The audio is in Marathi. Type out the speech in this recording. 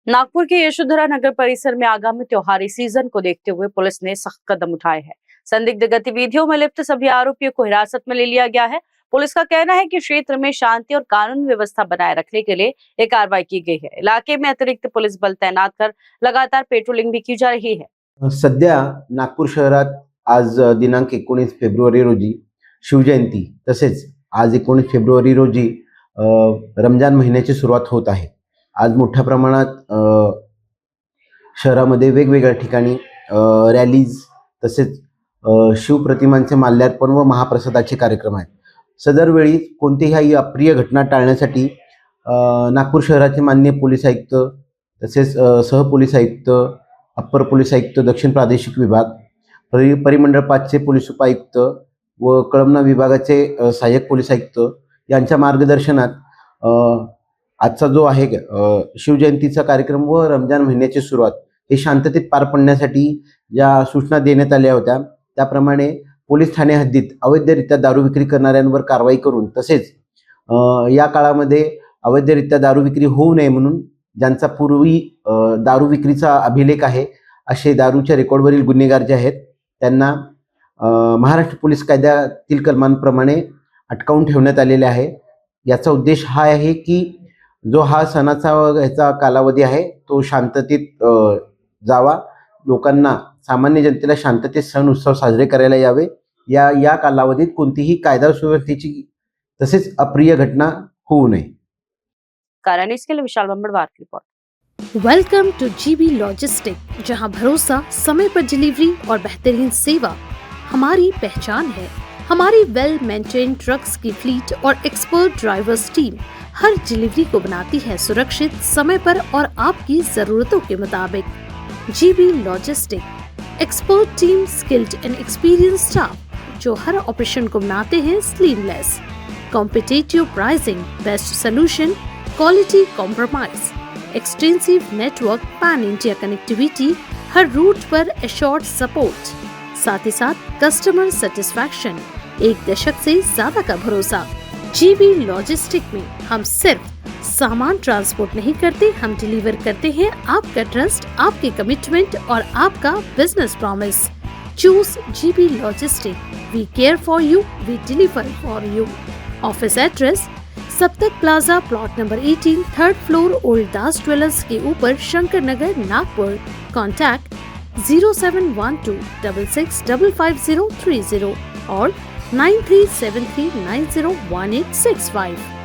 नागपुर के यशोधरा नगर परिसर में आगामी त्योहारी सीजन को देखते हुए पुलिस ने सख्त कदम उठाए हैं। संदिग्ध गतिविधियों में लिप्त सभी आरोपियों को हिरासत में ले लिया गया है। पुलिस का कहना है कि क्षेत्र में शांति और कानून व्यवस्था बनाए रखने के लिए एक कार्रवाई की गई है। इलाके में अतिरिक्त पुलिस बल तैनात कर लगातार पेट्रोलिंग भी की जा रही है। सध्या नागपूर शहरात आज दिनांक 19 फेब्रुवारी रोजी शिवजयंती तसेच आज 19 फेब्रुवारी रोजी रमजान महिन्याची सुरुवात होत आहे। आज मोठ्या प्रमाणात शहरामध्ये वेगवेगळ्या ठिकाणी रॅलीज तसेच शिवप्रतिमांचे माल्यार्पण व महाप्रसादाचे कार्यक्रम आहेत। सदर वेळी कोणतीही अप्रिय घटना टाळण्यासाठी नागपूर शहराचे माननीय पोलीस आयुक्त तसेच सहपोलीस आयुक्त, अप्पर पोलीस आयुक्त, दक्षिण प्रादेशिक विभाग, परिमंडळ 5चे पोलीस उपायुक्त व कळमना विभागाचे सहाय्यक पोलीस आयुक्त यांच्या मार्गदर्शनात आजचा जो आहे शिवजयंतीचा कार्यक्रम व रमजान महिन्याची सुरुवात हे शांततेत पार पडण्यासाठी ज्या सूचना देण्यात आल्या होत्या त्याप्रमाणे पोलीस ठाणे हद्दीत अवैधरित्या दारू विक्री करणाऱ्यांवर कारवाई करून तसेच या काळामध्ये अवैधरित्या दारू विक्री होऊ नये म्हणून ज्यांचा पूर्वी दारू विक्रीचा अभिलेख आहे असे दारूच्या रेकॉर्डवरील गुन्हेगार जे आहेत त्यांना महाराष्ट्र पोलीस कायद्यातील कलमांप्रमाणे अटकावून ठेवण्यात आलेले आहे। याचा उद्देश हा आहे की जो हा सणाचा ह्याचा कालावधी आहे तो शांततेत जावा, लोकांना सामान्य जनतेला शांततेत सण उत्सव साजरे करायला यावे, या कालावधीत कोणतीही कायदा सुव्यवस्थेची तसेच अप्रिय घटना होऊ नये। कारण इसके लिए विशाल बम्बड़वार की report. Welcome two GB logistic, जहां भरोसा, समय पर डिलीवरी और बेहतरीन सेवा हमारी पहचान है। हमारी वेल मेंटेन ट्रक्स की फ्लीट और एक्सपर्ट ड्राइवर्स टीम हर डिलीवरी को बनाती है सुरक्षित, समय पर और आपकी जरूरतों के मुताबिक। GB logistic, expert team, skilled and experience staff जो हर ऑपरेशन को बनाते हैं seamless. Competitive pricing, best solution, quality compromise, extensive network, pan India connectivity, हर रूट पर एश्योर्ड सपोर्ट, साथ ही साथ कस्टमर सेटिस्फैक्शन, एक दशक से ज्यादा का भरोसा। जीबी लॉजिस्टिक में हम सिर्फ सामान ट्रांसपोर्ट नहीं करते, हम डिलीवर करते हैं आपका ट्रस्ट, आपकी कमिटमेंट और आपका business promise. Choose GB logistic, we care for you, we deliver for you. Office address Saptak plaza, plot number 18, 3rd floor, old Das jewellers के ऊपर, शंकर नगर, नागपुर। कॉन्टैक्ट 0712 66555030 और 9373901865।